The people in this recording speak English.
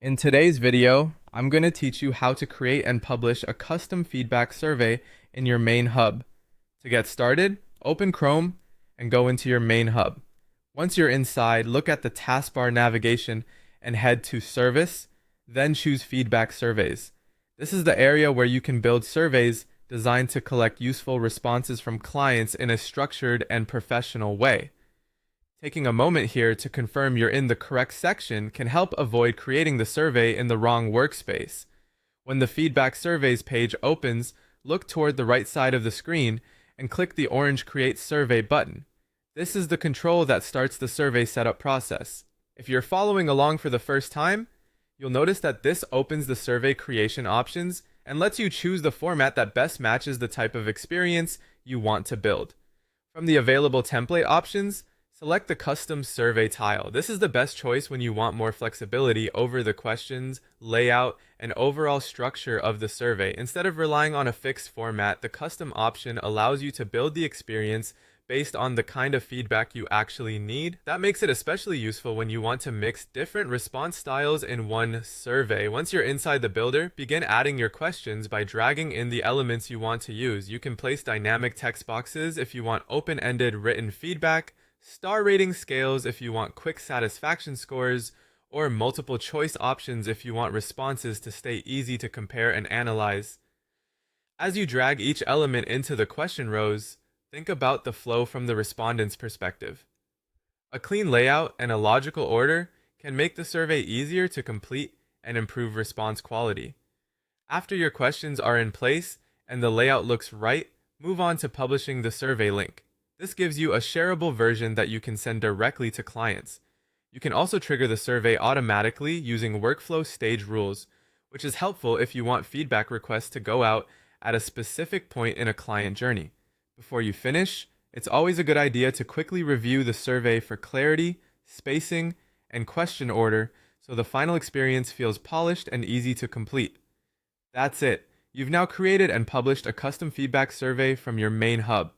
In today's video, I'm going to teach you how to create and publish a custom feedback survey in your main hub. To get started, open Chrome and go into your main hub. Once you're inside, look at the taskbar navigation and head to Service, then choose Feedback Surveys. This is the area where you can build surveys designed to collect useful responses from clients in a structured and professional way. Taking a moment here to confirm you're in the correct section can help avoid creating the survey in the wrong workspace. When the Feedback Surveys page opens, look toward the right side of the screen and click the orange Create Survey button. This is the control that starts the survey setup process. If you're following along for the first time, you'll notice that this opens the survey creation options and lets you choose the format that best matches the type of experience you want to build. From the available template options, select the custom survey tile. This is the best choice when you want more flexibility over the questions, layout, and overall structure of the survey. Instead of relying on a fixed format, the custom option allows you to build the experience based on the kind of feedback you actually need. That makes it especially useful when you want to mix different response styles in one survey. Once you're inside the builder, begin adding your questions by dragging in the elements you want to use. You can place dynamic text boxes if you want open-ended written feedback, star rating scales if you want quick satisfaction scores, or multiple choice options if you want responses to stay easy to compare and analyze. As you drag each element into the question rows, think about the flow from the respondent's perspective. A clean layout and a logical order can make the survey easier to complete and improve response quality. After your questions are in place and the layout looks right, move on to publishing the survey link. This gives you a shareable version that you can send directly to clients. You can also trigger the survey automatically using workflow stage rules, which is helpful if you want feedback requests to go out at a specific point in a client journey. Before you finish, it's always a good idea to quickly review the survey for clarity, spacing, and question order so the final experience feels polished and easy to complete. That's it. You've now created and published a custom feedback survey from your main hub.